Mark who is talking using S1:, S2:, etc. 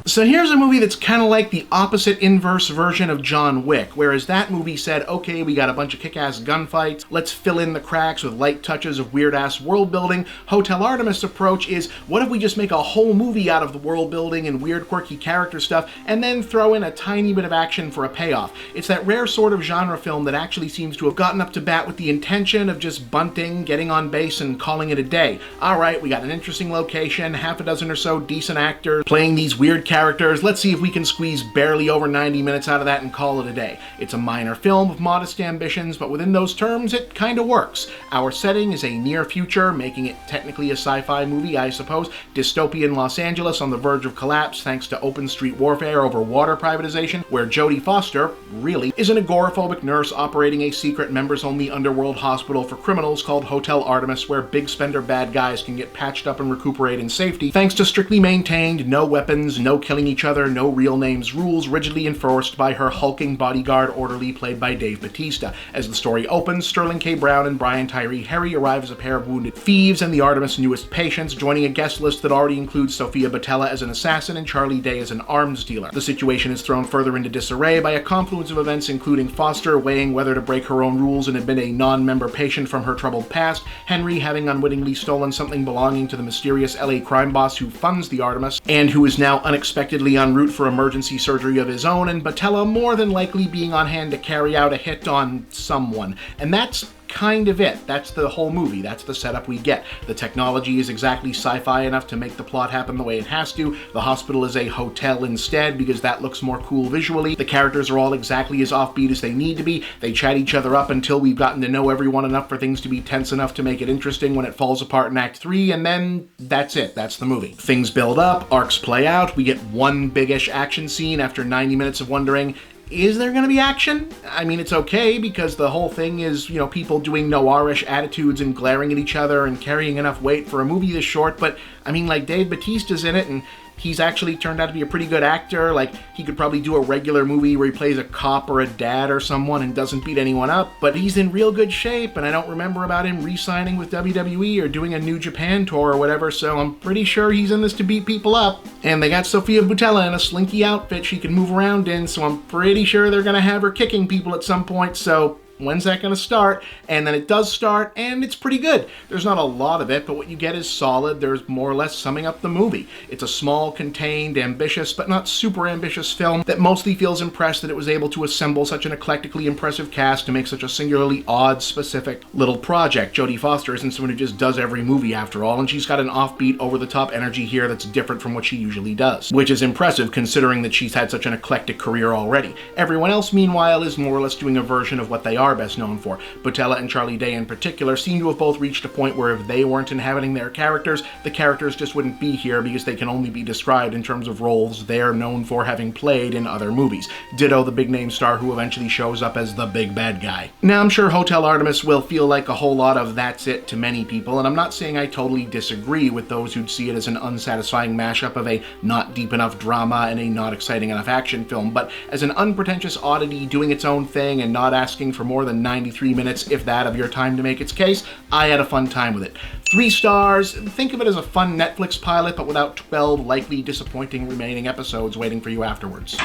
S1: So here's a movie that's kind of like the opposite inverse version of John Wick, whereas that movie said, okay, we got a bunch of kick-ass gunfights, let's fill in the cracks with light touches of weird-ass world building. Hotel Artemis' approach is, what if we just make a whole movie out of the world building and weird quirky character stuff, and then throw in a tiny bit of action for a payoff. It's that rare sort of genre film that actually seems to have gotten up to bat with the intention of just bunting, getting on base, and calling it a day. Alright, we got an interesting location, half a dozen or so decent actors, playing these weird characters, let's see if we can squeeze barely over 90 minutes out of that and call it a day. It's a minor film with modest ambitions, but within those terms, it kinda works. Our setting is a near future, making it technically a sci-fi movie, I suppose. Dystopian Los Angeles on the verge of collapse thanks to open street warfare over water privatization, where Jodie Foster, really, is an agoraphobic nurse operating a secret members-only underworld hospital for criminals called Hotel Artemis, where big spender bad guys can get patched up and recuperate in safety thanks to strictly maintained, no weapons, no killing each other, no real names rules rigidly enforced by her hulking bodyguard orderly played by Dave Bautista. As the story opens, Sterling K. Brown and Brian Tyree Henry arrive as a pair of wounded thieves and the Artemis' newest patients, joining a guest list that already includes Sofia Boutella as an assassin and Charlie Day as an arms dealer. The situation is thrown further into disarray by a confluence of events including Foster weighing whether to break her own rules and admit a non-member patient from her troubled past, Henry having unwittingly stolen something belonging to the mysterious LA crime boss who funds the Artemis, and who is now unexpectedly en route for emergency surgery of his own, and Boutella more than likely being on hand to carry out a hit on someone. And that's kind of it. That's the whole movie. That's the setup we get. The technology is exactly sci-fi enough to make the plot happen the way it has to. The hospital is a hotel instead because that looks more cool visually. The characters are all exactly as offbeat as they need to be. They chat each other up until we've gotten to know everyone enough for things to be tense enough to make it interesting when it falls apart in Act 3, and then that's it. That's the movie. Things build up, arcs play out, we get one big-ish action scene after 90 minutes of wondering, is there gonna be action? I mean, it's okay because the whole thing is, people doing noirish attitudes and glaring at each other and carrying enough weight for a movie this short, but I mean, like, Dave Bautista's in it and he's actually turned out to be a pretty good actor. Like, he could probably do a regular movie where he plays a cop or a dad or someone and doesn't beat anyone up, but he's in real good shape, and I don't remember about him re-signing with WWE or doing a New Japan tour or whatever, so I'm pretty sure he's in this to beat people up. And they got Sofia Boutella in a slinky outfit she can move around in, so I'm pretty sure they're gonna have her kicking people at some point, so when's that going to start? And then it does start, and it's pretty good. There's not a lot of it, but what you get is solid. There's more or less summing up the movie. It's a small, contained, ambitious, but not super ambitious film that mostly feels impressed that it was able to assemble such an eclectically impressive cast to make such a singularly odd, specific little project. Jodie Foster isn't someone who just does every movie after all, and she's got an offbeat, over-the-top energy here that's different from what she usually does, which is impressive considering that she's had such an eclectic career already. Everyone else, meanwhile, is more or less doing a version of what they are best known for. Boutella and Charlie Day in particular seem to have both reached a point where if they weren't inhabiting their characters, the characters just wouldn't be here because they can only be described in terms of roles they're known for having played in other movies. Ditto the big name star who eventually shows up as the big bad guy. Now, I'm sure Hotel Artemis will feel like a whole lot of that's it to many people, and I'm not saying I totally disagree with those who'd see it as an unsatisfying mashup of a not deep enough drama and a not exciting enough action film, but as an unpretentious oddity doing its own thing and not asking for more than 93 minutes, if that, of your time to make its case, I had a fun time with it. 3 stars. Think of it as a fun Netflix pilot, but without 12 likely disappointing remaining episodes waiting for you afterwards.